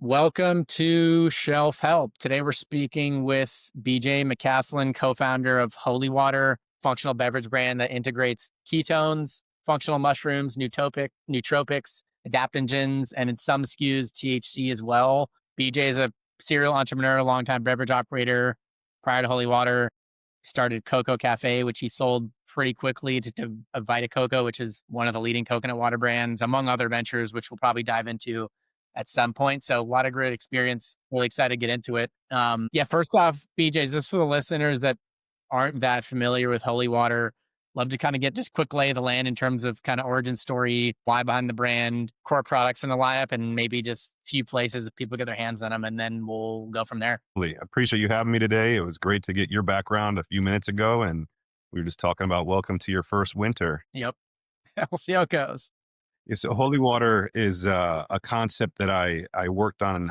Welcome to Shelf Help. Today we're speaking with BJ McCaslin, co-founder of Holy Water, functional beverage brand that integrates ketones, functional mushrooms, nootropics, adaptogens, and in some SKUs, THC as well. BJ is a serial entrepreneur, longtime beverage operator. Prior to Holy Water, started Coco Café, which he sold pretty quickly to Vita Coco, which is one of the leading coconut water brands, among other ventures, which we'll probably dive into at some point. So a lot of great experience. Really excited to get into it. First off, BJ, just for the listeners that aren't that familiar with Holy Water, love to kind of get just quick lay of the land in terms of kind of origin story, why behind the brand, core products in the lineup, and maybe just a few places if people get their hands on them, and then we'll go from there. I appreciate you having me today. It was great to get your background a few minutes ago, and we were just talking about welcome to your first winter. Yep. We'll see how it goes. Yeah, so holy water is a concept that I worked on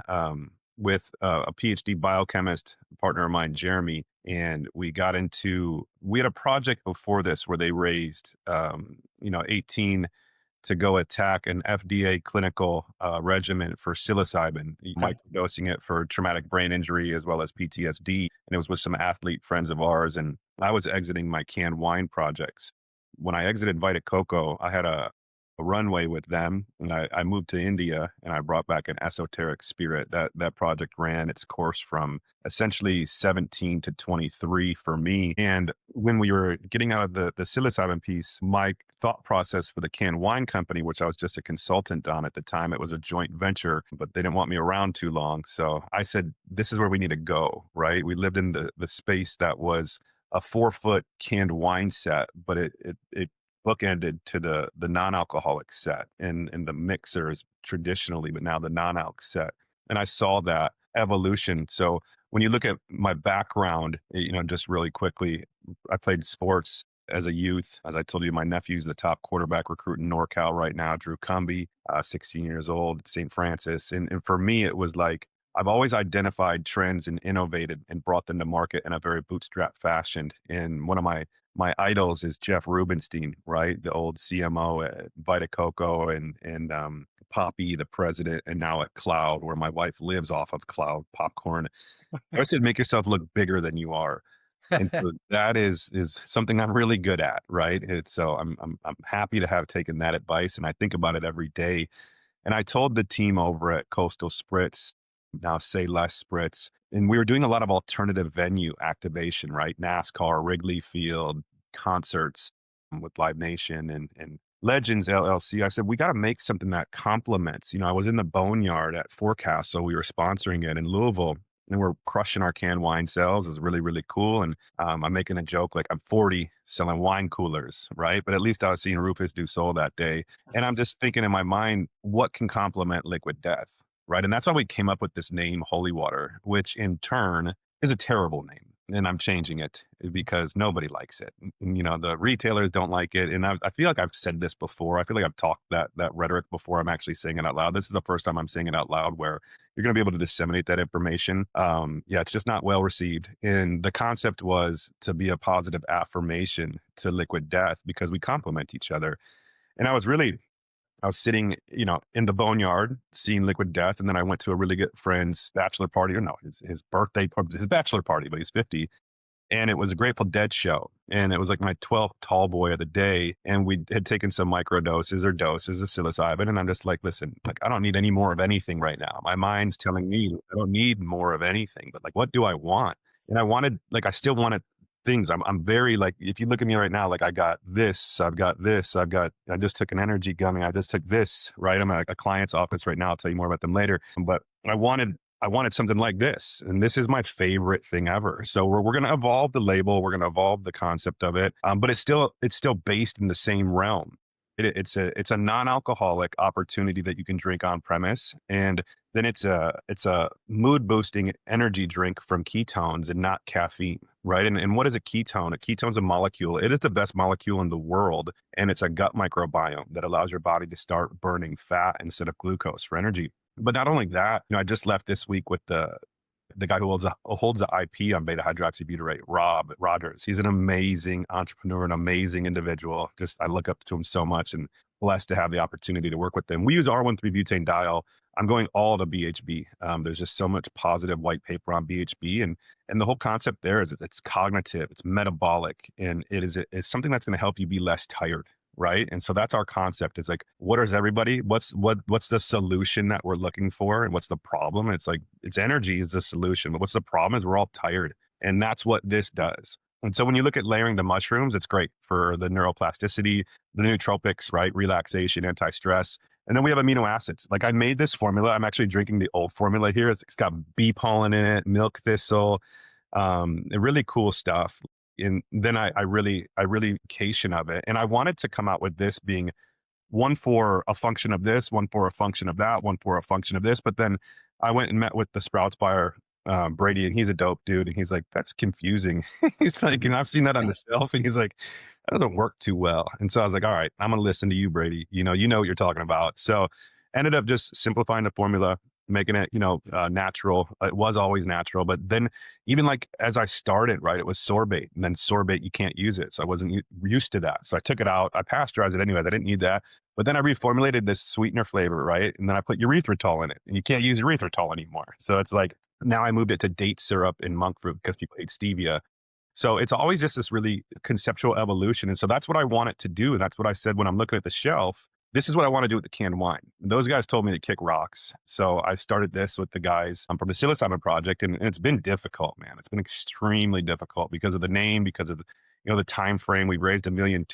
with a PhD biochemist partner of mine, Jeremy, and we had a project before this where they raised 18 to go attack an FDA clinical regimen for psilocybin, Okay. microdosing it for traumatic brain injury as well as PTSD. And it was with some athlete friends of ours. And I was exiting my canned wine projects. When I exited Vita Coco, I had a runway with them, and I moved to India, and I brought back an esoteric spirit. That project ran its course from essentially 17 to 23 for me. And when we were getting out of the psilocybin piece, my thought process for the canned wine company, which I was just a consultant on at the time, it was a joint venture, but they didn't want me around too long. So I said, this is where we need to go, right? We lived in the space that was a 4-foot canned wine set, but it bookended to the non-alcoholic set and the mixers traditionally, but now the non-alc set. And I saw that evolution. So when you look at my background, just really quickly, I played sports as a youth. As I told you, my nephew's the top quarterback recruit in NorCal right now, Drew Cumby, 16 years old at St. Francis. And for me, it was like, I've always identified trends and innovated and brought them to market in a very bootstrap fashion. And one of my idols is Jeff Rubenstein, right? The old CMO at Vita Coco and Poppy, the president, and now at Cloud, where my wife lives off of Cloud Popcorn. I said, make yourself look bigger than you are. And so that is something I'm really good at, right? So I'm happy to have taken that advice, and I think about it every day. And I told the team over at Coastal Spritz, now Say Less Spritz, and we were doing a lot of alternative venue activation, right? NASCAR, Wrigley Field, concerts with Live Nation and Legends LLC. I said, we got to make something that complements. I was in the Boneyard at Forecast, so we were sponsoring it in Louisville, and we're crushing our canned wine sales. It was really, really cool. And I'm making a joke like I'm 40 selling wine coolers, right? But at least I was seeing Rufus do Soul that day. And I'm just thinking in my mind, what can complement Liquid Death, right? And that's why we came up with this name, Holy Water, which in turn is a terrible name. And I'm changing it because nobody likes it. The retailers don't like it. And I feel like I've said this before. I feel like I've talked that rhetoric before. I'm actually saying it out loud. This is the first time I'm saying it out loud where you're going to be able to disseminate that information. It's just not well received. And the concept was to be a positive affirmation to Liquid Death because we complement each other. And I was sitting, in the Boneyard seeing Liquid Death. And then I went to a really good friend's bachelor party, or no, his birthday, his bachelor party, but he's 50. And it was a Grateful Dead show. And it was like my 12th tall boy of the day. And we had taken some micro doses or doses of psilocybin. And I'm just like, listen, like, I don't need any more of anything right now. My mind's telling me I don't need more of anything, but like, what do I want? And I still wanted things. I'm very like, if you look at me right now, like I got this, I just took an energy gummy. I just took this, right? I'm at a client's office right now. I'll tell you more about them later, but I wanted something like this. And this is my favorite thing ever. So we're going to evolve the label. We're going to evolve the concept of it. But it's still based in the same realm. It's a non-alcoholic opportunity that you can drink on premise. And then it's a mood boosting energy drink from ketones and not caffeine, right? And what is a ketone? A ketone is a molecule. It is the best molecule in the world. And it's a gut microbiome that allows your body to start burning fat instead of glucose for energy. But not only that, I just left this week with the guy who holds the IP on beta hydroxybutyrate, Rob Rogers. He's an amazing entrepreneur, an amazing individual. I look up to him so much and blessed to have the opportunity to work with him. We use R13 butane diol I'm going all to BHB. There's just so much positive white paper on BHB, and the whole concept there is that it's cognitive, it's metabolic, and it's something that's going to help you be less tired, right? And so that's our concept. It's like, what is everybody? What's the solution that we're looking for, and what's the problem? It's like it's energy is the solution, but what's the problem is we're all tired, and that's what this does. And so when you look at layering the mushrooms, it's great for the neuroplasticity, the nootropics, right? Relaxation, anti-stress. And then we have amino acids. Like I made this formula. I'm actually drinking the old formula here. It's got bee pollen in it, milk thistle, really cool stuff. And then I really cation of it. And I wanted to come out with this being one for a function of this, one for a function of that, one for a function of this. But then I went and met with the Sprouts buyer, Brady, and he's a dope dude. And he's like, that's confusing. He's like, and I've seen that on the shelf. And he's like, that doesn't work too well. And so I was like, all right, I'm going to listen to you, Brady. You know what you're talking about. So ended up just simplifying the formula, making it, natural. It was always natural. But then even like as I started, right, it was sorbate, and then sorbate, you can't use it. So I wasn't used to that. So I took it out. I pasteurized it anyway. I didn't need that. But then I reformulated this sweetener flavor, right? And then I put erythritol in it, and you can't use erythritol anymore. So it's like, now I moved it to date syrup and monk fruit because people hate stevia. So it's always just this really conceptual evolution. And so that's what I want it to do. And that's what I said when I'm looking at the shelf. This is what I want to do with the canned wine. Those guys told me to kick rocks. So I started this with the guys from the psilocybin project. And it's been difficult, man. It's been extremely difficult because of the name, because of the time frame. We've raised $1.2 million.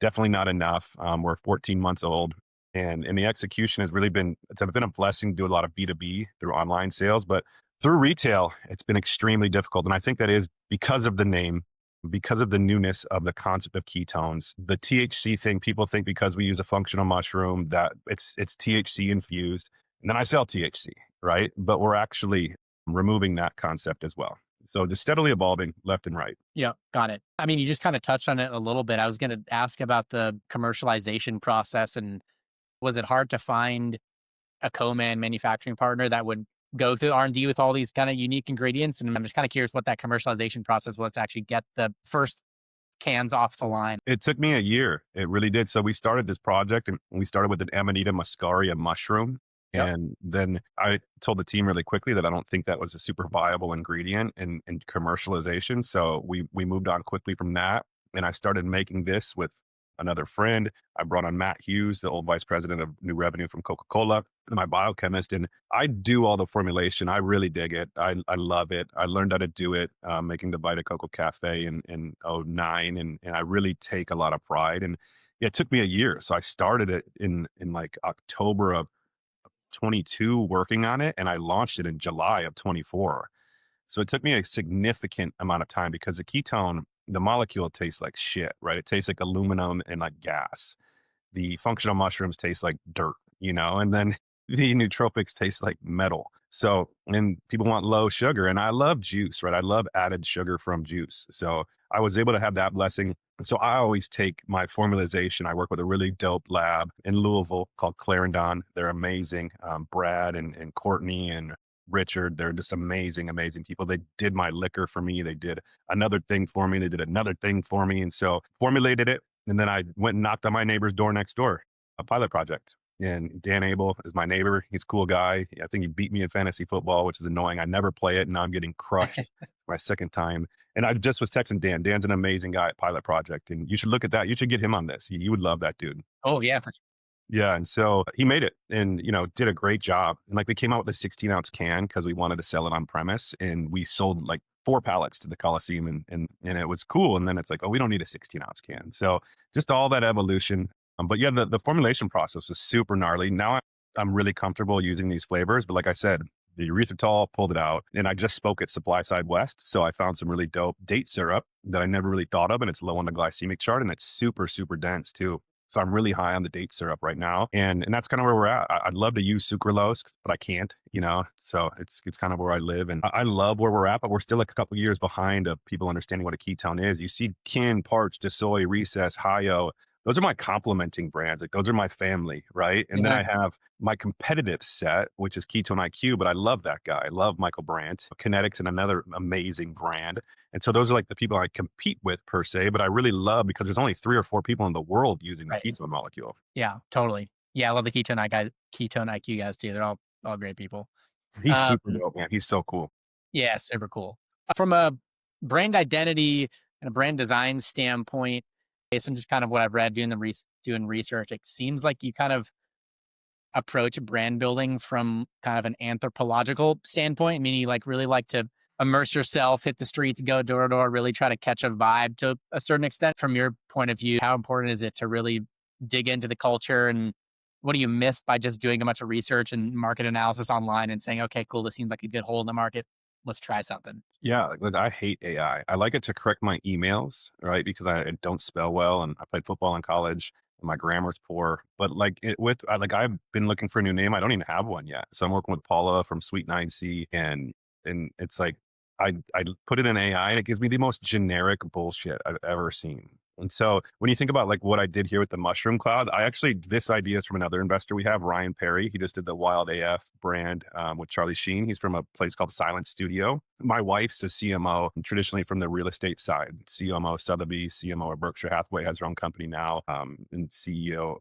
Definitely not enough. We're 14 months old. And the execution has really it's been a blessing to do a lot of B2B through online sales. But through retail, it's been extremely difficult. And I think that is because of the name, because of the newness of the concept of ketones. The THC thing, people think because we use a functional mushroom that it's THC infused. And then I sell THC, right? But we're actually removing that concept as well. So just steadily evolving left and right. Yeah, got it. I mean, you just kind of touched on it a little bit. I was going to ask about the commercialization process, and was it hard to find a co-man manufacturing partner that would go through R&D with all these kind of unique ingredients? And I'm just kind of curious what that commercialization process was to actually get the first cans off the line. It took me a year. It really did. So we started this project, and we started with an Amanita muscaria mushroom. Yep. And then I told the team really quickly that I don't think that was a super viable ingredient in commercialization. So we moved on quickly from that. And I started making this with another friend. I brought on Matt Hughes, the old vice president of new revenue from Coca-Cola, my biochemist. And I do all the formulation. I really dig it. I love it. I learned how to do it, making the Vita Coco Café in '09. And I really take a lot of pride. And it took me a year. So I started it in like October of 22 working on it, and I launched it in July of 24. So it took me a significant amount of time because the ketone, the molecule tastes like shit, right? It tastes like aluminum and like gas. The functional mushrooms taste like dirt, and then the nootropics taste like metal. So, and people want low sugar, and I love juice, right? I love added sugar from juice. So I was able to have that blessing. So I always take my formulation. I work with a really dope lab in Louisville called Clarendon. They're amazing. Brad and Courtney and Richard, they're just amazing, amazing people. They did my liquor for me. They did another thing for me. They did another thing for me. And so formulated it. And then I went and knocked on my neighbor's door next door, a pilot project. And Dan Abel is my neighbor. He's a cool guy. I think he beat me in fantasy football, which is annoying. I never play it, and now I'm getting crushed my second time. And I just was texting Dan. Dan's an amazing guy at Pilot Project, and you should look at that. You should get him on this. You would love that dude. Oh, yeah, for sure. Yeah, and so he made it and, did a great job. And like we came out with a 16-ounce can because we wanted to sell it on premise, and we sold like 4 pallets to the Coliseum, and it was cool. And then it's like, oh, we don't need a 16-ounce can. So just all that evolution. But yeah, the formulation process was super gnarly. Now I'm really comfortable using these flavors. But like I said, the erythritol pulled it out, and I just spoke at Supply Side West. So I found some really dope date syrup that I never really thought of, and it's low on the glycemic chart, and it's super, super dense too. So I'm really high on the date syrup right now. And that's kind of where we're at. I'd love to use sucralose, but I can't, so it's kind of where I live. And I love where we're at, but we're still like a couple years behind of people understanding what a ketone is. You see Kin, Parch, DeSoy, Recess, Hyo. Those are my complementing brands. Like those are my family, right? And then I have my competitive set, which is Ketone IQ, but I love that guy. I love Michael Brandt. Kinetics and another amazing brand. And so those are like the people I compete with per se, but I really love because there's only 3 or 4 people in the world using the ketone molecule. Yeah, totally. Yeah, I love the ketone IQ guys too. They're all all great people. He's Um, super dope, man. He's so cool. yeah, super cool. From a brand identity and a brand design standpoint, based on just kind of what I've read doing research, it seems like you kind of approach brand building from kind of an anthropological standpoint, meaning you like really like to immerse yourself, hit the streets, go door to door, really try to catch a vibe to a certain extent. From your point of view, how important is it to really dig into the culture, and what do you miss by just doing a bunch of research and market analysis online and saying, okay, cool, this seems like a good hole in the market. Let's try something. Yeah, like, look, I hate AI. I like it to correct my emails, right? Because I don't spell well, and I played football in college, and my grammar's poor. But like like I've been looking for a new name. I don't even have one yet. So I'm working with Paula from Sweet 9C, and it's like I put it in AI, and it gives me the most generic bullshit I've ever seen. And so when you think about like what I did here with the Mushroom Cloud, this idea is from another investor we have, Ryan Perry. He just did the Wild AF brand with Charlie Sheen. He's from a place called Silent Studio. My wife's a CMO, traditionally from the real estate side. CMO Sotheby's, CMO of Berkshire Hathaway, has her own company now, and CMO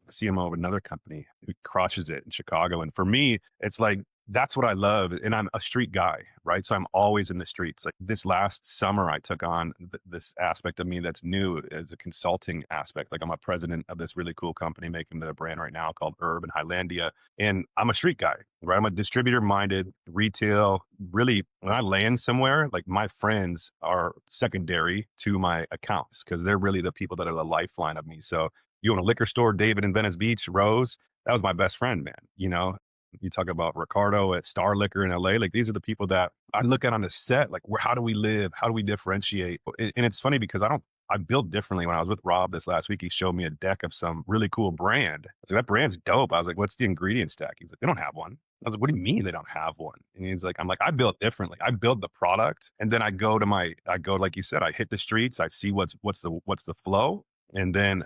of another company who crushes it in Chicago. And for me, it's like that's what I love. And I'm a street guy, right? So I'm always in the streets. Like this last summer, I took on this aspect of me that's new as a consulting aspect. Like I'm a president of this really cool company making the brand right now called Herb in Highlandia. And I'm a street guy, right? I'm a distributor minded retail. Really, when I land somewhere, like my friends are secondary to my accounts because they're really the people that are the lifeline of me. So you own a liquor store, David in Venice Beach, Rose, that was my best friend, man. You talk about Ricardo at Star Liquor in LA. Like these are the people that I look at on the set. Like, how do we live? How do we differentiate? And it's funny because I build differently. When I was with Rob this last week, he showed me a deck of some really cool brand. I was like, that brand's dope. I was like, what's the ingredient stack? He's like, they don't have one. I was like, what do you mean they don't have one? And he's like, I'm like, I build differently. I build the product, and then I go like you said, I hit the streets. I see what's the flow, and then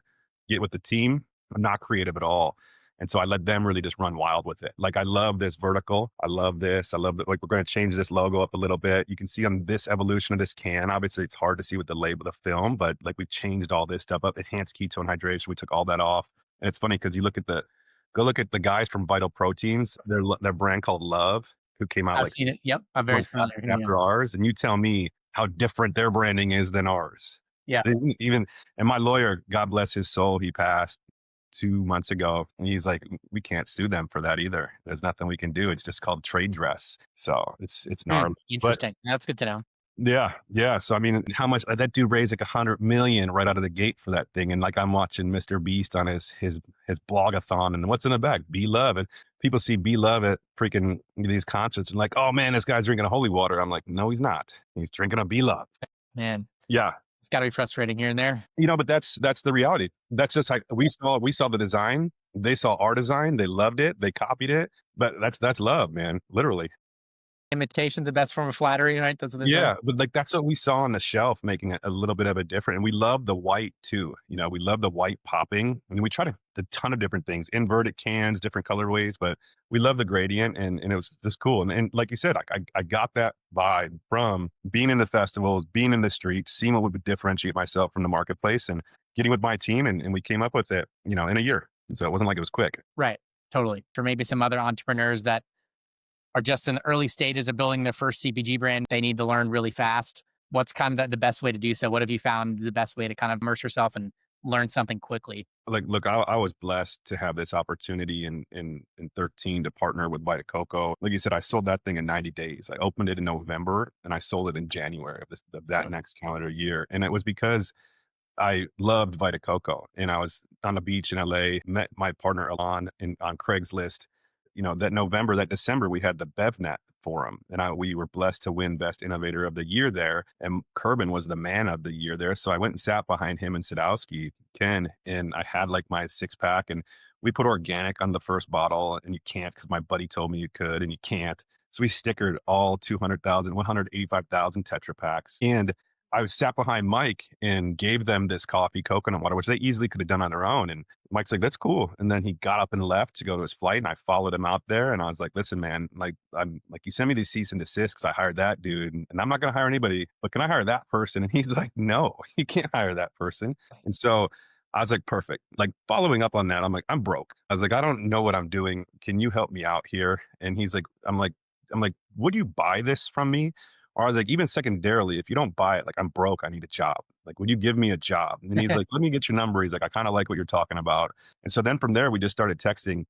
get with the team. I'm not creative at all. And so I let them really just run wild with it. Like, I love this vertical. I love this. I love that. Like, we're going to change this logo up a little bit. You can see on this evolution of this can, obviously it's hard to see with the label of the film, but like we changed all this stuff up, enhanced ketone hydration. We took all that off. And it's funny because go look at the guys from Vital Proteins, their brand called Love, who came out I've like seen it. Yep. I'm very months familiar. Yeah. after ours. And you tell me how different their branding is than ours. Yeah. They didn't even, and my lawyer, God bless his soul, he passed 2 months ago. And he's like, we can't sue them for that either. There's nothing we can do. It's just called trade dress. So it's gnarly. But Interesting. That's good to know. yeah. So I mean, how much that dude raised like 100 million right out of the gate for that thing. And like I'm watching Mr. Beast on his blogathon, and what's in the back? Be Love. And people see Be Love at freaking these concerts and like, oh man, this guy's drinking a holy water. I'm like, no, he's not. He's drinking a Be Love. Man, Yeah. it's got to be frustrating here and there. But that's the reality. That's just like we saw the design. They saw our design. They loved it. They copied it. But that's love, man. Literally. Imitation, the best form of flattery, right? That's what they say. Yeah, but like that's what we saw on the shelf, making it a little bit of a different. And we love the white too. We love the white popping. And we tried a ton of different things, inverted cans, different colorways, but we love the gradient, and it was just cool. And like you said, I got that vibe from being in the festivals, being in the streets, seeing what would differentiate myself from the marketplace, and getting with my team, and we came up with it, in a year. And so it wasn't like it was quick. Right. Totally. For maybe some other entrepreneurs that are just in the early stages of building their first CPG brand, they need to learn really fast. What's kind of the best way to do so? What have you found the best way to kind of immerse yourself and learn something quickly? Like, look, I was blessed to have this opportunity in 13 to partner with Vita Coco. Like you said, I sold that thing in 90 days. I opened it in November and I sold it in January of that next calendar year. And it was because I loved Vita Coco, and I was on the beach in LA, met my partner Alon on Craigslist. That December, we had the BevNet forum, and we were blessed to win Best Innovator of the Year there. And Kerbin was the man of the year there. So I went and sat behind him and Sadowski, Ken, and I had like my 6-pack, and we put organic on the first bottle, and you can't because my buddy told me you could, and you can't. So we stickered all 200,000, 185,000 Tetra Packs. And I sat behind Mike and gave them this coffee coconut water, which they easily could have done on their own. And Mike's like, that's cool. And then he got up and left to go to his flight, and I followed him out there. And I was like, listen, man, like, I'm like, you sent me these cease and desist because I hired that dude, and I'm not going to hire anybody, but can I hire that person? And he's like, no, you can't hire that person. And so I was like, perfect. Like following up on that, I'm like, I'm broke. I was like, I don't know what I'm doing. Can you help me out here? And he's like, I'm like, would you buy this from me? Or I was like, even secondarily, if you don't buy it, like I'm broke, I need a job. Like, would you give me a job? And he's like, let me get your number. He's like, I kind of like what you're talking about. And so then from there, we just started texting,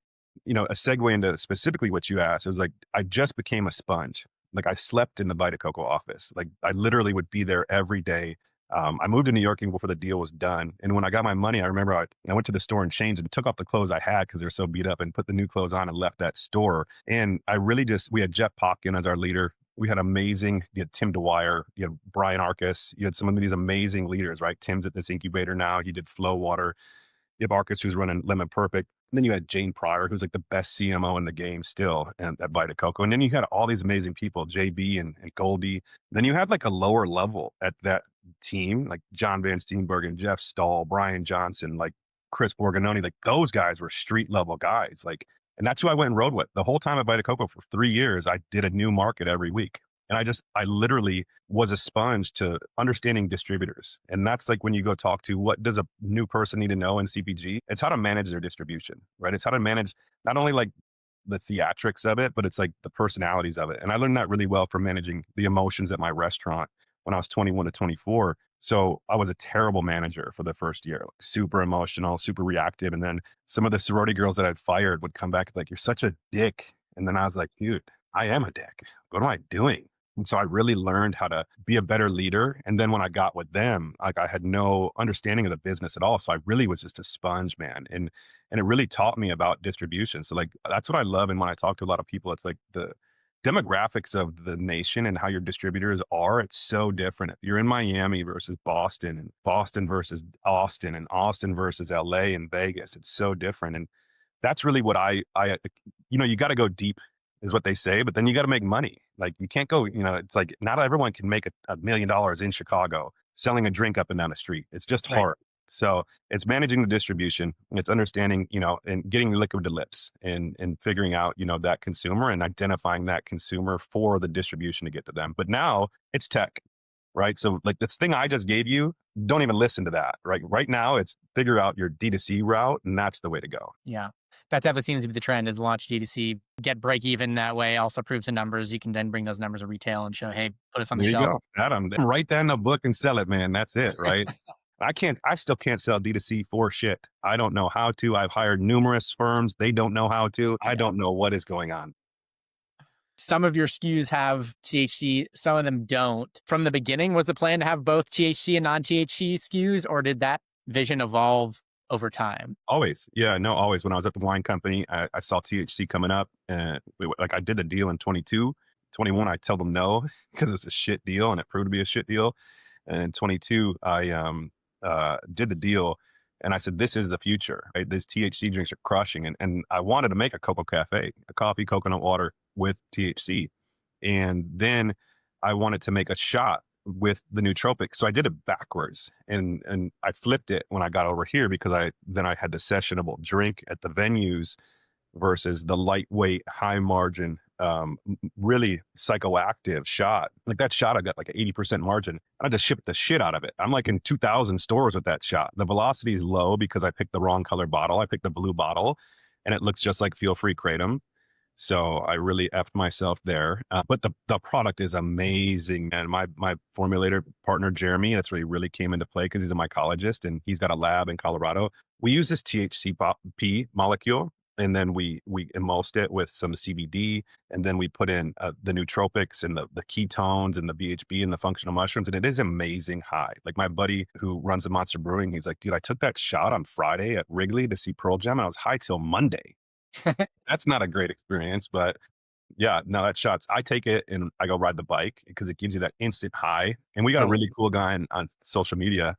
a segue into specifically what you asked. It was like, I just became a sponge. Like I slept in the Vita Coco office. Like I literally would be there every day. I moved to New York before the deal was done. And when I got my money, I remember I went to the store and changed and took off the clothes I had because they were so beat up and put the new clothes on and left that store. And I really we had Jeff Popkin as our leader. We had you had Tim Dwyer, you had Brian Arcus, you had some of these amazing leaders, right? Tim's at this incubator now. He did Flow Water. You have Arcus, who's running Lemon Perfect. And then you had Jane Pryor, who's like the best CMO in the game still at Vita Coco. And then you had all these amazing people, JB and Goldie. Then you had like a lower level at that team, like John Van Steenbergen, Jeff Stahl, Brian Johnson, like Chris Borgononi. Like those guys were street level guys. Like, and that's who I went and rode with. The whole time at Vita Coco for 3 years, I did a new market every week. And I literally was a sponge to understanding distributors. And that's like when you go talk to what does a new person need to know in CPG? It's how to manage their distribution, right? It's how to manage not only like the theatrics of it, but it's like the personalities of it. And I learned that really well from managing the emotions at my restaurant when I was 21 to 24. So I was a terrible manager for the first year, like super emotional, super reactive. And then some of the sorority girls that I'd fired would come back like, you're such a dick. And then I was like, dude, I am a dick. What am I doing? And so I really learned how to be a better leader. And then when I got with them, like I had no understanding of the business at all. So I really was just a sponge, man. And it really taught me about distribution. So like that's what I love. And when I talk to a lot of people, it's like the demographics of the nation and how your distributors are, it's so different. If you're in Miami versus Boston and Boston versus Austin and Austin versus LA and Vegas, it's so different. And that's really what you got to go deep is what they say, but then you got to make money. Like you can't go, it's like not everyone can make $1 million in Chicago selling a drink up and down the street. It's just Right. hard. So it's managing the distribution. It's understanding, and getting liquid to lips and figuring out, that consumer and identifying that consumer for the distribution to get to them. But now it's tech, right? So like this thing I just gave you, don't even listen to that, right? Right now it's figure out your D2C route and that's the way to go. Yeah. That definitely seems to be the trend is launch D2C, get break even that way, also prove some numbers. You can then bring those numbers to retail and show, hey, put us on the There you shelf. go. Adam, write that in a book and sell it, man. That's it, right? I still can't sell D2C for shit. I don't know how to. I've hired numerous firms. They don't know how to. I don't know what is going on. Some of your SKUs have THC, some of them don't. From the beginning, was the plan to have both THC and non-THC SKUs, or did that vision evolve over time? Always. Yeah, no, always. When I was at the wine company, I saw THC coming up and like I did a deal in 22, 21, I told them no because it was a shit deal and it proved to be a shit deal. And in 22, I did the deal and I said, this is the future. Right? These THC drinks are crushing. And I wanted to make a Coco Café, a coffee, coconut water with THC. And then I wanted to make a shot with the nootropics. So I did it backwards and I flipped it when I got over here because I had the sessionable drink at the venues versus the lightweight, high margin, really psychoactive shot. Like that shot, I got like an 80% margin. I just shipped the shit out of it. I'm like in 2,000 stores with that shot. The velocity is low because I picked the wrong color bottle. I picked the blue bottle and it looks just like Feel Free Kratom. So I really effed myself there. But the product is amazing. And my formulator partner, Jeremy, that's where he really came into play because he's a mycologist and he's got a lab in Colorado. We use this THCP molecule and then we emulsed it with some CBD and then we put in the nootropics and the ketones and the BHB and the functional mushrooms. And it is amazing high. Like my buddy who runs the Monster Brewing, he's like, dude, I took that shot on Friday at Wrigley to see Pearl Jam and I was high till Monday. That's not a great experience, but yeah, no, that shots. I take it and I go ride the bike because it gives you that instant high. And we got a really cool guy on social media.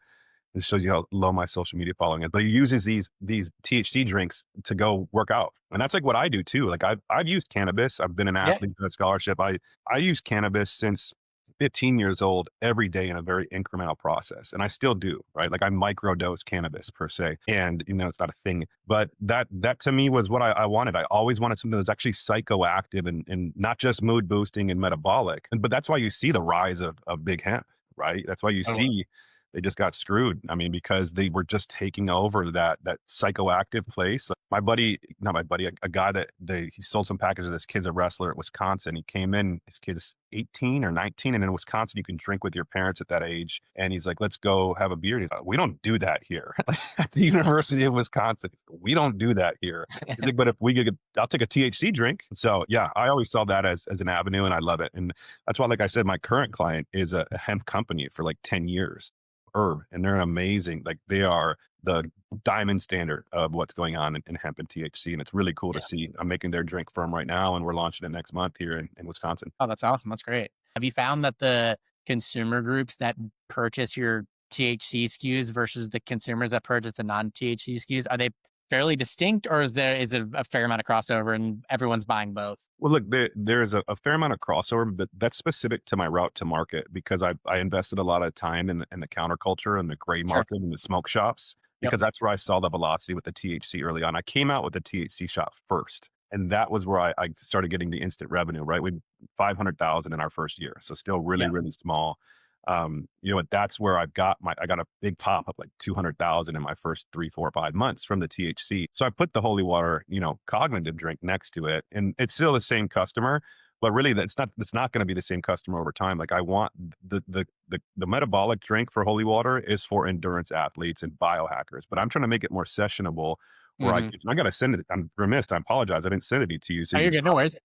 It shows you how low my social media following is, but he uses these THC drinks to go work out, and that's like what I do too. Like I've used cannabis. I've been an athlete for a scholarship. I use cannabis since 15 years old every day in a very incremental process. And I still do, right? Like I microdose cannabis per se. And, it's not a thing, but that to me was what I wanted. I always wanted something that was actually psychoactive and not just mood boosting and metabolic. But that's why you see the rise of big hemp, right? That's why you see they just got screwed. I mean, because they were just taking over that psychoactive place. Like my buddy, not my buddy, a guy that he sold some packages. This kid's a wrestler at Wisconsin. He came in, his kid's 18 or 19. And in Wisconsin, you can drink with your parents at that age. And he's like, let's go have a beer. And he's like, we don't do that here. At the University of Wisconsin, we don't do that here. He's like, but if we could, I'll take a THC drink. So yeah, I always saw that as an avenue, and I love it. And that's why, like I said, my current client is a hemp company for like 10 years. Herb, and they're amazing. Like they are the diamond standard of what's going on in hemp and THC. And it's really cool to Yeah. see. I'm making their drink firm right now, and we're launching it next month here in Wisconsin. Oh, that's awesome. That's great. Have you found that the consumer groups that purchase your THC SKUs versus the consumers that purchase the non-THC SKUs, are they fairly distinct, or is it a fair amount of crossover and everyone's buying both? Well, look, there's a fair amount of crossover, but that's specific to my route to market because I invested a lot of time in the counterculture and the gray Sure. market and the smoke shops Yep. because that's where I saw the velocity with the THC early on. I came out with the THC shop first, and that was where I started getting the instant revenue. Right, we 500,000 in our first year, so still really Yeah. really small. That's where I got a big pop of like 200,000 in my first 3, 4, 5 months from the THC. So I put the holy water, cognitive drink next to it, and it's still the same customer, but really it's not going to be the same customer over time. Like I want the metabolic drink for holy water is for endurance athletes and biohackers, but I'm trying to make it more sessionable. Where Hmm. I got to send it. I'm remiss. I apologize. I didn't send it to you. So Oh, you you're can good. No worries.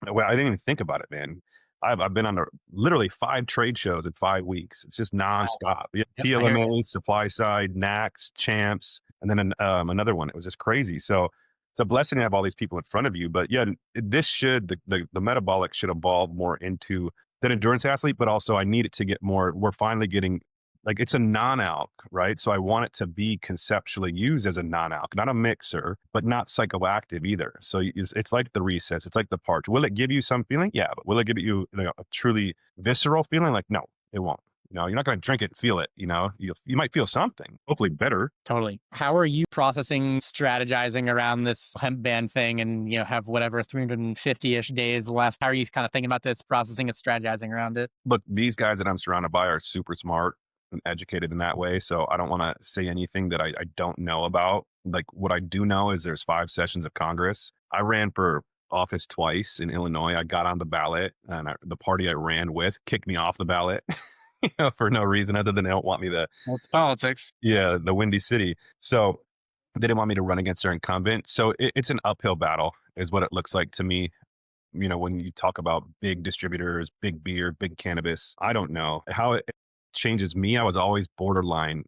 well, I didn't even think about it, man. I've been on literally 5 trade shows in 5 weeks. It's just Wow. nonstop. Yeah, Yep. I hear you. PLMA, Supply Side, NACS, Champs, and then another one. It was just crazy. So it's a blessing to have all these people in front of you. But yeah, the metabolic should evolve more into that endurance athlete, but also I need it to get more. We're finally getting like it's a non-alc, right? So I want it to be conceptually used as a non-alc, not a mixer, but not psychoactive either. So it's like the recess, it's like the parch. Will it give you some feeling? Yeah, but will it give you, a truly visceral feeling? Like, no, it won't. You're not going to drink it and feel it. You might feel something, hopefully better. Totally. How are you processing, strategizing around this hemp ban thing and, have whatever 350-ish days left? How are you kind of thinking about this, processing and strategizing around it? Look, these guys that I'm surrounded by are super smart and educated in that way. So I don't want to say anything that I don't know about. Like what I do know is there's 5 sessions of Congress. I ran for office twice in Illinois. I got on the ballot, and the party I ran with kicked me off the ballot, for no reason other than they don't want me to, It's politics. yeah, the Windy City. So they didn't want me to run against their incumbent. So it's an uphill battle is what it looks like to me. When you talk about big distributors, big beer, big cannabis, I don't know how it changes me. I was always borderline,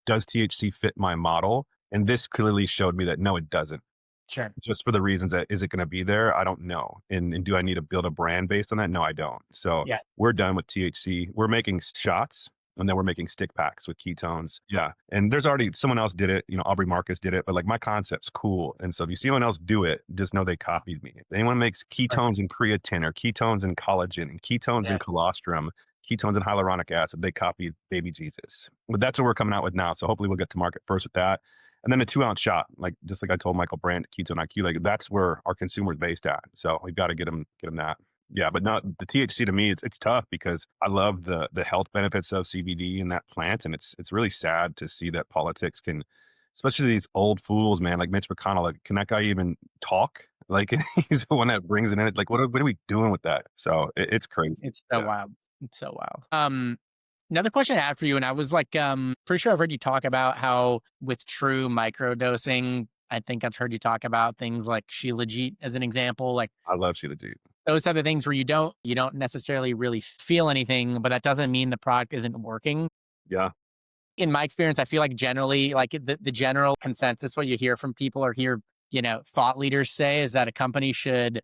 does THC fit my model? And this clearly showed me that no, it doesn't. Sure. Just for the reasons that is it going to be there? I don't know. And do I need to build a brand based on that? No, I don't. So Yeah. we're done with THC. We're making shots. And then we're making stick packs with ketones. Yeah. And there's already someone else did it. Aubrey Marcus did it. But like my concept's cool. And so if you see someone else do it, just know they copied me. If anyone makes ketones and creatine or ketones and collagen and ketones and Yes. colostrum, ketones and hyaluronic acid, they copied baby Jesus. But that's what we're coming out with now. So hopefully we'll get to market first with that. And then a 2-ounce shot, just like I told Michael Brandt, Ketone IQ, like that's where our consumer is based at. So we've got to get them that. Yeah, but not the THC to me. It's tough because I love the health benefits of CBD and that plant, and it's really sad to see that politics can, especially these old fools, man, like Mitch McConnell. Like, can that guy even talk? Like he's the one that brings it in. Like, what are we doing with that? So it's crazy. It's so wild. It's so wild. Another question I had for you, and I was like, pretty sure I've heard you talk about how with true microdosing, I think I've heard you talk about things like Shilajit as an example, like I love Sheila G. those type of things where you don't necessarily really feel anything, but that doesn't mean the product isn't working. Yeah. In my experience, I feel like generally, like the general consensus, what you hear from people or hear, thought leaders say is that a company should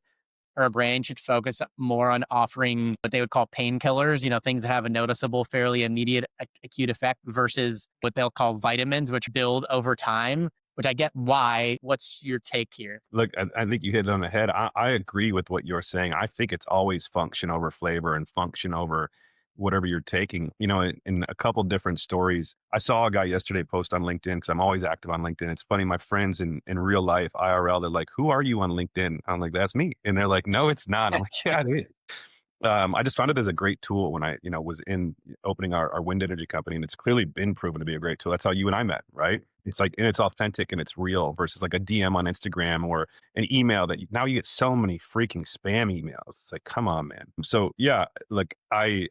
or a brand should focus more on offering what they would call painkillers, things that have a noticeable, fairly immediate acute effect versus what they'll call vitamins, which build over time, which I get why. What's your take here? Look, I think you hit it on the head. I agree with what you're saying. I think it's always function over flavor and function over whatever you're taking. In a couple different stories, I saw a guy yesterday post on LinkedIn because I'm always active on LinkedIn. It's funny, my friends in real life, IRL, they're like, "Who are you on LinkedIn?" I'm like, "That's me." And they're like, "No, it's not." I'm like, "Yeah, it is." I just found it as a great tool when I, was in opening our wind energy company, and it's clearly been proven to be a great tool. That's how you and I met, right? It's like, and it's authentic and it's real versus like a DM on Instagram or an email that now you get so many freaking spam emails. It's like, come on, man. So yeah, like I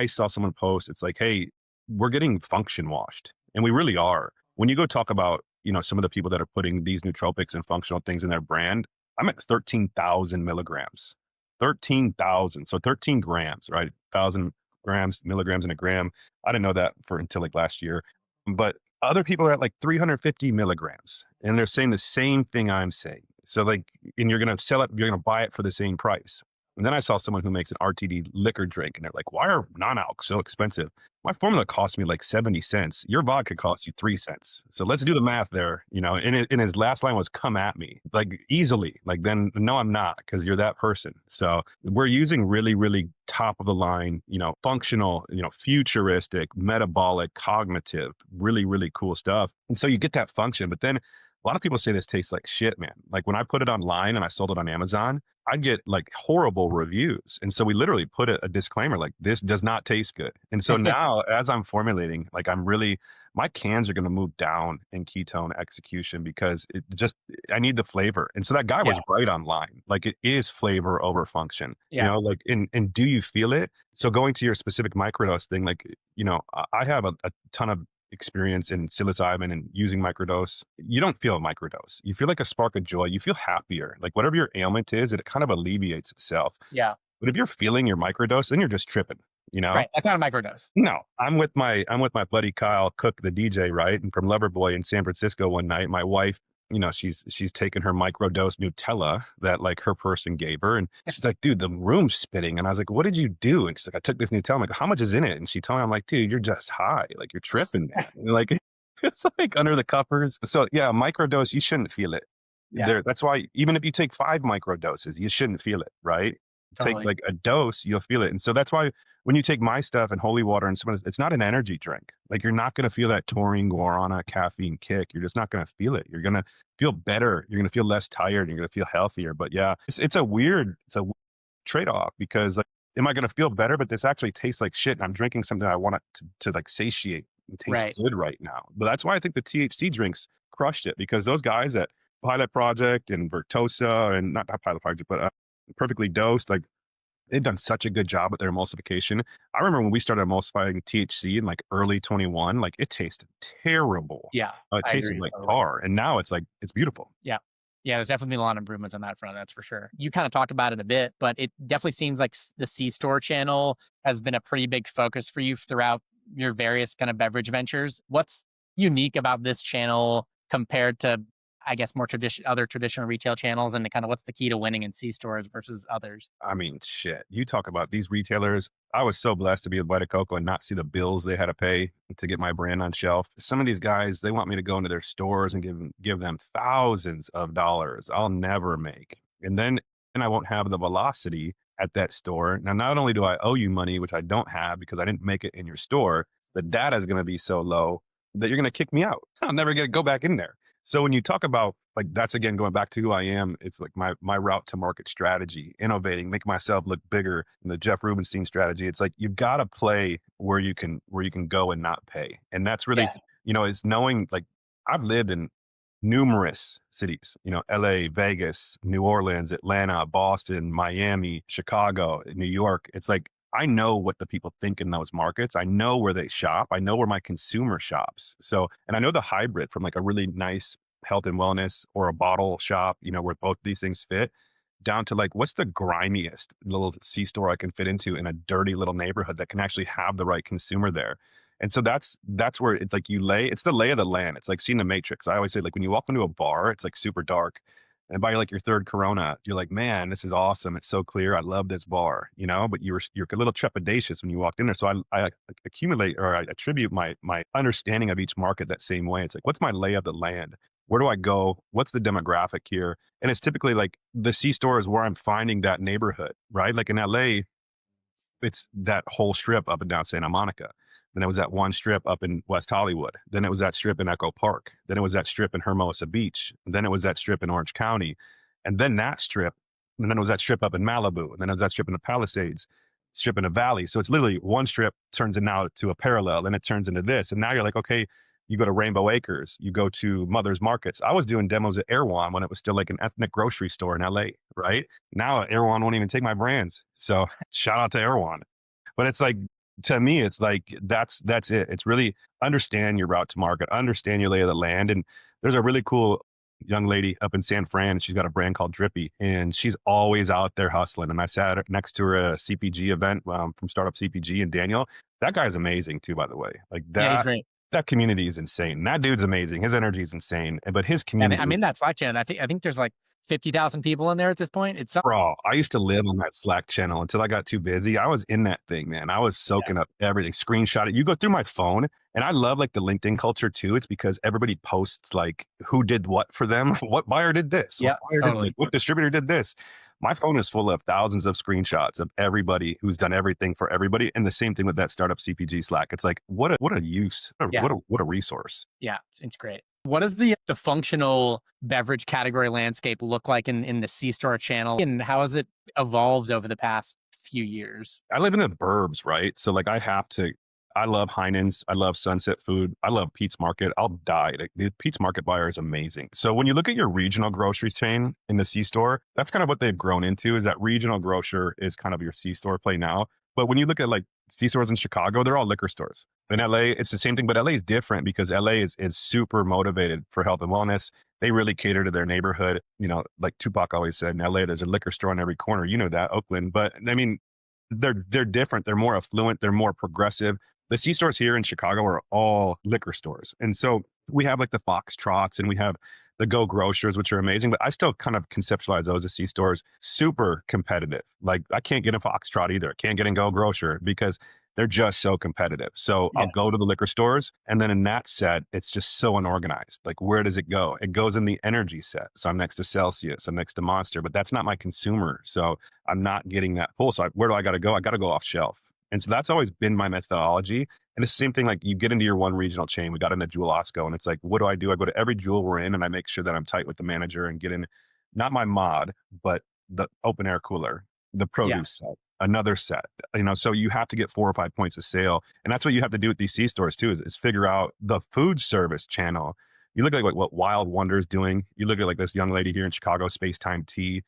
saw someone post, it's like, hey, we're getting function washed, and we really are. When you go talk about, some of the people that are putting these nootropics and functional things in their brand, I'm at 13,000 milligrams. 13,000. So 13 grams, right? 1,000 grams, milligrams in a gram. I didn't know that for until like last year. But other people are at like 350 milligrams, and they're saying the same thing I'm saying. So like, and you're going to sell it, you're going to buy it for the same price. And then I saw someone who makes an RTD liquor drink, and they're like, why are non-alc so expensive? My formula cost me like 70 cents. Your vodka costs you 3 cents. So let's do the math there. And his last line was, come at me, like easily. Like, then no, I'm not, because you're that person. So we're using really, really top of the line, functional, futuristic, metabolic, cognitive, really, really cool stuff. And so you get that function, but then a lot of people say this tastes like shit, man. Like when I put it online and I sold it on Amazon, I'd get like horrible reviews. And so we literally put a disclaimer like, this does not taste good. And so now as I'm formulating, like my cans are going to move down in ketone execution because I need the flavor. And so that guy Yeah. was right online. Like it is flavor over function, Yeah. like, and do you feel it? So going to your specific microdose thing, like, I have a ton of experience in psilocybin and using microdose. You don't feel a microdose. You feel like a spark of joy. You feel happier. Like whatever your ailment is, it kind of alleviates itself. Yeah. But if you're feeling your microdose, then you're just tripping, Right. That's not a microdose. No, I'm with my buddy Kyle Cook, the DJ, right? And from Loverboy in San Francisco one night, my wife, she's taken her microdose Nutella that like her person gave her. And she's like, dude, the room's spinning. And I was like, what did you do? And she's like, I took this Nutella. I'm like, how much is in it? And she told me, I'm like, dude, you're just high. Like you're tripping, man. And like, it's like under the covers. So yeah, microdose, you shouldn't feel it. Yeah. That's why even if you take 5 microdoses, you shouldn't feel it, right? Totally. Take like a dose, you'll feel it. And so that's why when you take my stuff and holy water and some of this, it's not an energy drink. Like you're not going to feel that taurine, guarana, caffeine kick. You're just not going to feel it. You're going to feel better. You're going to feel less tired. You're going to feel healthier. But yeah, it's a weird trade-off because like, am I going to feel better? But this actually tastes like shit. And I'm drinking something I want it to like satiate and taste good right now. But that's why I think the THC drinks crushed it, because those guys at Pilot Project and Vertosa, and not Pilot Project, but Perfectly Dosed, like they've done such a good job with their emulsification. I remember when we started emulsifying THC in like early 21, like it tasted terrible. Yeah. It tasted like tar, and now it's like, it's beautiful. Yeah. Yeah, there's definitely a lot of improvements on that front. That's for sure. You kind of talked about it a bit, but it definitely seems like the C-store channel has been a pretty big focus for you throughout your various kind of beverage ventures. What's unique about this channel compared to, I guess, more other traditional retail channels, and kind of what's the key to winning in C-stores versus others? I mean, shit, you talk about these retailers. I was so blessed to be with Vita Coco and not see the bills they had to pay to get my brand on shelf. Some of these guys, they want me to go into their stores and give them thousands of dollars I'll never make. And I won't have the velocity at that store. Now, not only do I owe you money, which I don't have because I didn't make it in your store, the data is going to be so low that you're going to kick me out. I'll never get to go back in there. So when you talk about like, that's again, going back to who I am, it's like my route to market strategy, innovating, make myself look bigger, and the Jeff Rubenstein strategy. It's like, you've got to play where you can go and not pay. And that's really, it's knowing, like, I've lived in numerous cities, LA, Vegas, New Orleans, Atlanta, Boston, Miami, Chicago, New York. It's like, I know what the people think in those markets. I know where they shop. I know where my consumer shops. So, and I know the hybrid from like a really nice health and wellness or a bottle shop, where both these things fit, down to like, what's the grimiest little C-store I can fit into in a dirty little neighborhood that can actually have the right consumer there. And so that's where it's like it's the lay of the land. It's like seeing the Matrix. I always say, like, when you walk into a bar, it's like super dark. And by like your third Corona, you're like, man, this is awesome. It's so clear. I love this bar, but you're a little trepidatious when you walked in there. So I accumulate, or I attribute my understanding of each market that same way. It's like, what's my lay of the land? Where do I go? What's the demographic here? And it's typically like the C-store is where I'm finding that neighborhood, right? Like in LA, it's that whole strip up and down Santa Monica. Then it was that one strip up in West Hollywood. Then it was that strip in Echo Park. Then it was that strip in Hermosa Beach. And then it was that strip in Orange County. And then that strip, and then it was that strip up in Malibu. And then it was that strip in the Palisades. strip in a valley. So it's literally one strip turns in now to a parallel, and it turns into this. And now you're like, okay, you go to Rainbow Acres, you go to Mother's Markets. I was doing demos at Erewhon when it was still like an ethnic grocery store in LA, right? Now Erewhon won't even take my brands. So shout out to Erewhon. But it's like, to me, it's like that's it. It's really understand your route to market, understand your lay of the land. And there's a really cool young lady up in San Fran. She's got a brand called Drippy, and she's always out there hustling. And I sat next to her at a CPG event from Startup CPG, and Daniel, that guy's amazing too, by the way. Like Yeah, he's great. that community is insane. That dude's amazing. His energy is insane. But his And community, I'm in that Slack channel. I think there's like 50,000 people in there at this point. It's bro, I used to live on that Slack channel until I got too busy. I was in that thing, man. I was soaking up everything, screenshot it. You go through my phone, and I love like the LinkedIn culture too. It's because everybody posts like who did what for them. What buyer did this? Yeah, What buyer totally. did, what distributor did this? My phone is full of thousands of screenshots of everybody who's done everything for everybody. And the same thing with that startup CPG Slack. It's like, what a use, Yeah. what a resource. Yeah, it's great. What does the functional beverage category landscape look like in the C-store channel, and how has it evolved over the past few years? I live in the burbs, right? So like I love Heinen's. I love Sunset Food. I love Pete's Market. I'll die. Like, the Pete's Market buyer is amazing. So when you look at your regional grocery chain in the C-store, that's kind of what they've grown into, is that regional grocer is kind of your C-store play now. But when you look at like C-stores in Chicago, they're all liquor stores. In LA, it's the same thing, but LA is different because LA is super motivated for health and wellness. They really cater to their neighborhood. You know, like Tupac always said, in LA, there's a liquor store on every corner. You know that, Oakland. But I mean, they're different. They're more affluent. They're more progressive. The C stores here in Chicago are all liquor stores. And so we have like the Foxtrots and we have the Go Grocers, which are amazing, but I still kind of conceptualize those as C stores, super competitive. Like I can't get a Foxtrot either. I can't get a Go Grocer because they're just so competitive. So Yeah. I'll go to the liquor stores, and then in that set, it's just so unorganized. Like, where does it go? It goes in the energy set. So I'm next to Celsius, I'm next to Monster, but that's not my consumer. So I'm not getting that pull. So where do I got to go? I got to go off shelf. And so that's always been my methodology. And it's the same thing, like you get into your one regional chain. We got into Jewel Osco, and it's like, what do? I go to every Jewel we're in, and I make sure that I'm tight with the manager and get in, not my mod, but the open air cooler, the produce set, another set. You know, so you have to get 4 or 5 points of sale. And that's what you have to do with these C stores too, is figure out the food service channel. You look at like what Wild Wonder's doing. You look at like this young lady here in Chicago, Space Time Tea.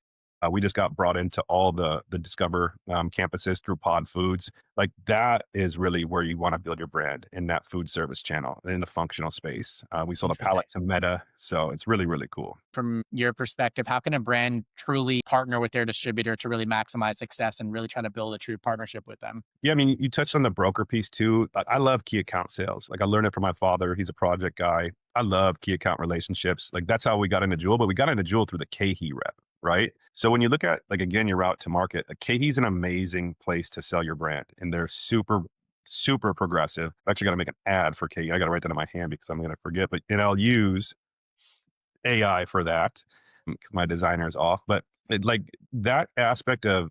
We just got brought into all the Discover campuses through Pod Foods. Like that is really where you want to build your brand, in that food service channel, in the functional space. We sold a pallet to Meta. So it's really, really cool. From your perspective, how can a brand truly partner with their distributor to really maximize success and really try to build a true partnership with them? Yeah, I mean, you touched on the broker piece too. I love key account sales. Like I learned it from my father. He's a project guy. I love key account relationships. Like that's how we got into Jewel, but we got into Jewel through the KeHE rep, right? So when you look at, like, again, your route to market, KeHE's an amazing place to sell your brand, and they're super, super progressive. I actually got to make an ad for KeHE. I got to write that in my hand because I'm going to forget, but I'll use AI for that because my designer is off. But like that aspect of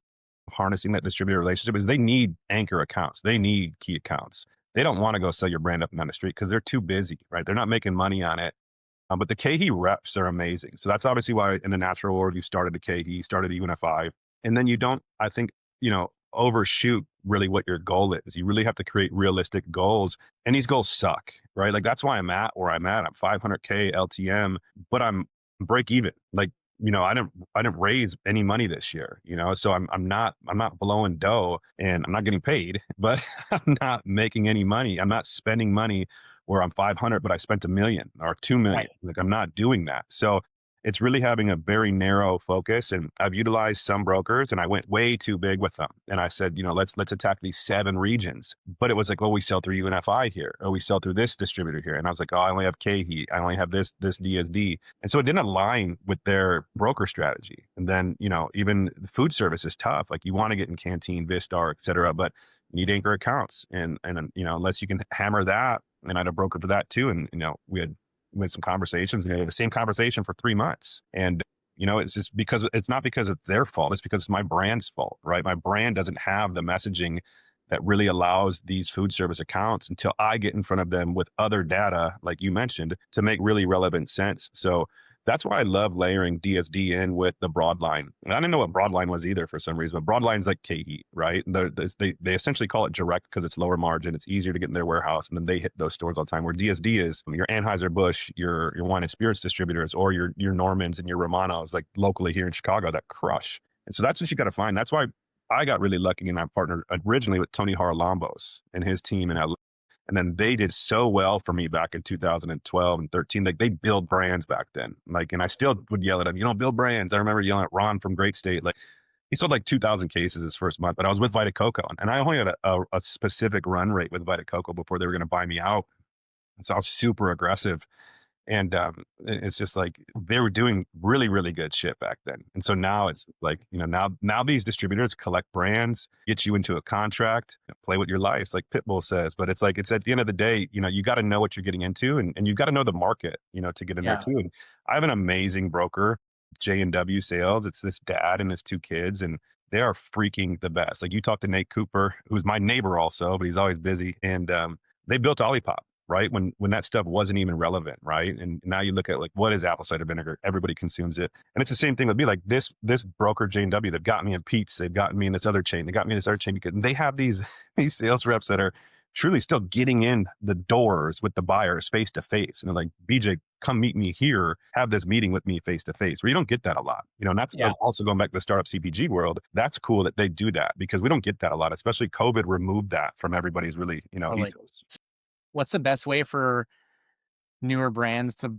harnessing that distributor relationship is they need anchor accounts. They need key accounts. They don't want to go sell your brand up and down the street because they're too busy, right? They're not making money on it. But the KeHE reps are amazing. So that's obviously why in the natural world, you started the KeHE, started UNFI. And then you don't, I think, overshoot really what your goal is. You really have to create realistic goals. And these goals suck, right? Like that's why I'm at where I'm at. I'm 500K LTM, but I'm break even. Like, I didn't raise any money this year, so I'm not blowing dough and I'm not getting paid, but I'm not making any money. I'm not spending money where I'm 500, but I spent $1 million or 2 million. Right. Like I'm not doing that. So it's really having a very narrow focus. And I've utilized some brokers, and I went way too big with them. And I said, let's attack these 7 regions. But it was like, well, we sell through UNFI here. Oh, we sell through this distributor here. And I was like, oh, I only have KeHE. I only have this DSD. And so it didn't align with their broker strategy. And then, even the food service is tough. Like you want to get in Canteen, Vistar, et cetera, but you need anchor accounts. And unless you can hammer that, and I had a broker for that too. And, we had some conversations, and we had the same conversation for 3 months. And, it's just because it's not because it's their fault. It's because it's my brand's fault, right? My brand doesn't have the messaging that really allows these food service accounts until I get in front of them with other data, like you mentioned, to make really relevant sense. So That's why I love layering DSD in with the broadline. And I didn't know what broadline was either for some reason, but broadline's like K-heat, right? And they essentially call it direct because it's lower margin. It's easier to get in their warehouse. And then they hit those stores all the time, where DSD is your Anheuser-Busch, your wine and spirits distributors, or your Normans and your Romanos, like locally here in Chicago, that crush. And so that's what you got to find. That's why I got really lucky, and I partnered originally with Tony Haralambos and his team in LA. And then they did so well for me back in 2012 and 13. Like, they build brands back then. Like, and I still would yell at them, build brands. I remember yelling at Ron from Great State. Like, he sold like 2,000 cases his first month, but I was with Vita Coco, and I only had a specific run rate with Vita Coco before they were going to buy me out. And so I was super aggressive. And it's just like they were doing really, really good shit back then. And so now it's like, now these distributors collect brands, get you into a contract, play with your lives, like Pitbull says. But it's like, it's at the end of the day, you got to know what you're getting into, and you got to know the market, to get in there Yeah. too. And I have an amazing broker, J&W Sales. It's this dad and his two kids, and they are freaking the best. Like, you talk to Nate Cooper, who's my neighbor also, but he's always busy. And they built Olipop, right? When that stuff wasn't even relevant, right? And now you look at, like, what is apple cider vinegar? Everybody consumes it. And it's the same thing with me. Like, this broker, J&W, they've got me in Pete's, they've gotten me in this other chain, they got me in this other chain, because they have these these sales reps that are truly still getting in the doors with the buyers face to face. And they're like, BJ, come meet me here, have this meeting with me face to face, where you don't get that a lot. And that's Yeah. also going back to the startup CPG world. That's cool that they do that, because we don't get that a lot, especially COVID removed that from everybody's really, Totally. ethos. What's the best way for newer brands to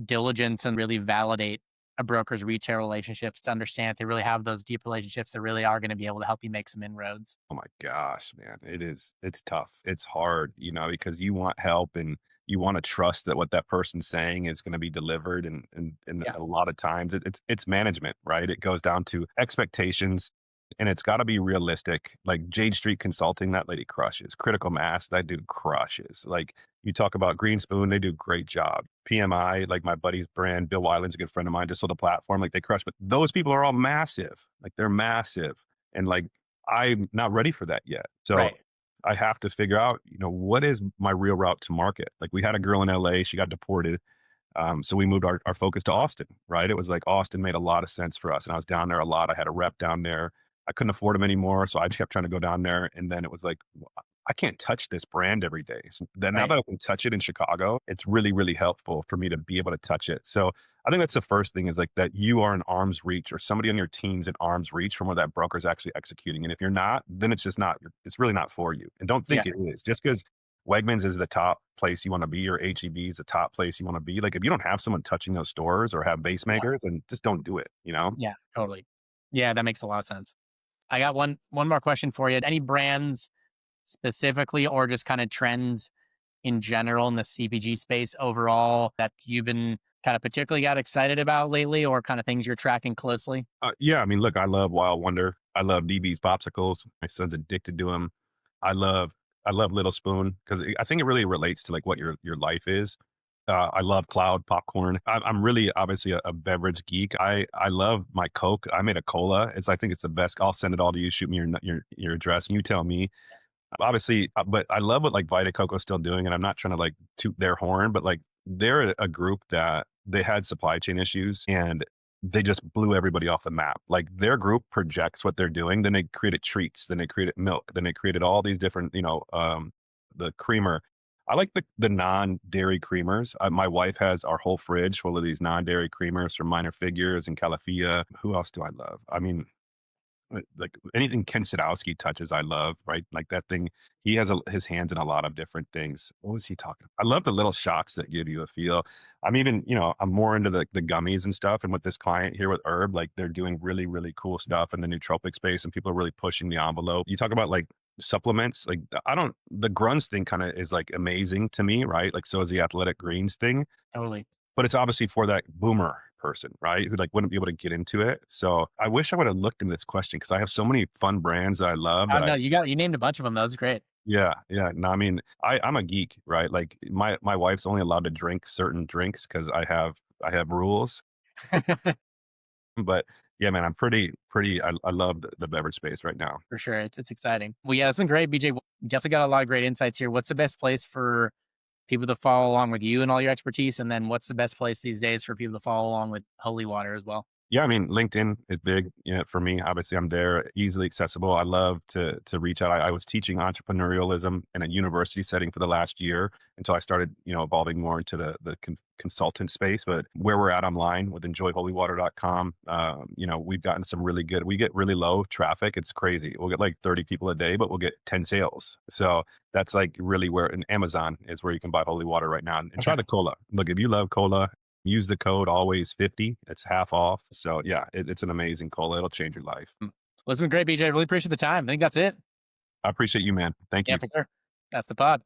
diligence and really validate a broker's retail relationships, to understand if they really have those deep relationships that really are going to be able to help you make some inroads? Oh my gosh, man. It's tough. It's hard, because you want help, and you want to trust that what that person's saying is going to be delivered. And Yeah. a lot of times it's management, right? It goes down to expectations, and it's got to be realistic. Like Jade Street Consulting, that lady crushes. Critical Mass, that dude crushes. Like, you talk about Green Spoon, they do a great job. PMI, like my buddy's brand, Bill Weiland's a good friend of mine, just sold a platform, like they crush, but those people are all massive. Like, they're massive. And like, I'm not ready for that yet. So Right. I have to figure out, what is my real route to market? Like, we had a girl in LA, she got deported. So we moved our focus to Austin, right? It was like Austin made a lot of sense for us. And I was down there a lot. I had a rep down there. I couldn't afford him anymore. So I just kept trying to go down there. And then it was like, I can't touch this brand every day. So then, now Right. that I can touch it in Chicago, it's really, really helpful for me to be able to touch it. So I think that's the first thing, is like that you are in arm's reach, or somebody on your team's in arm's reach from where that broker is actually executing. And if you're not, then it's just not, it's really not for you. And don't Yeah. think it is. Just because Wegmans is the top place you want to be, or HEB is the top place you want to be. Like, if you don't have someone touching those stores or have base Yeah. makers, then just don't do it, Yeah. Totally. Yeah. That makes a lot of sense. I got one more question for you. Any brands specifically, or just kind of trends in general in the CPG space overall, that you've been kind of particularly got excited about lately, or kind of things you're tracking closely? Yeah, I mean, look, I love Wild Wonder. I love DB's popsicles. My son's addicted to them. I love I love Little Spoon, because I think it really relates to like what your life is. I love Cloud popcorn. I'm really obviously a beverage geek. I love my Coke. I made a cola. I think it's the best. I'll send it all to you. Shoot me your address, and you tell me. Obviously, but I love what like Vita Coco's still doing, and I'm not trying to like toot their horn, but like, they're a group that they had supply chain issues, and they just blew everybody off the map. Like, their group projects what they're doing, then they created treats, then they created milk, then they created all these different, the creamer. I like the non-dairy creamers. My wife has our whole fridge full of these non-dairy creamers from Minor Figures and Calafia. Who else do I love? I mean, like anything Ken Sadowski touches, I love, right? Like that thing, he has his hands in a lot of different things. What was he talking? I love the little shots that give you a feel. I'm even, I'm more into the gummies and stuff. And with this client here with Herb, like, they're doing really, really cool stuff in the nootropic space, and people are really pushing the envelope. You talk about like supplements, like, the grunts thing kind of is like amazing to me, right? Like, so is the athletic greens thing, Totally. but it's obviously for that boomer person, right? Who like wouldn't be able to get into it. So I wish I would have looked into this question, because I have so many fun brands that I love Oh that no, you named a bunch of them. That was great. yeah, yeah. No, I mean, I'm a geek, right? Like, my wife's only allowed to drink certain drinks because I have rules. But yeah, man, I'm pretty, I love the beverage space right now. For sure. It's exciting. Well, yeah, it's been great, BJ. You definitely got a lot of great insights here. What's the best place for people to follow along with you and all your expertise? And then what's the best place these days for people to follow along with Holy Water as well? Yeah, I mean, LinkedIn is big, for me. Obviously, I'm there, easily accessible. I love to reach out. I was teaching entrepreneurialism in a university setting for the last year until I started, evolving more into the consultant space. But where we're at online with enjoyholywater.com, we've gotten some really good. We get really low traffic. It's crazy. We'll get like 30 people a day, but we'll get 10 sales. So that's like really where, and Amazon is where you can buy holy water right now. And try the cola. Look, if you love cola, use the code always 50. It's half off. So yeah, it's an amazing cola. It'll change your life. Well, it's been great, BJ. Really appreciate the time. I think that's it. I appreciate you, man. Thank Yeah, you. for sure. That's the pod.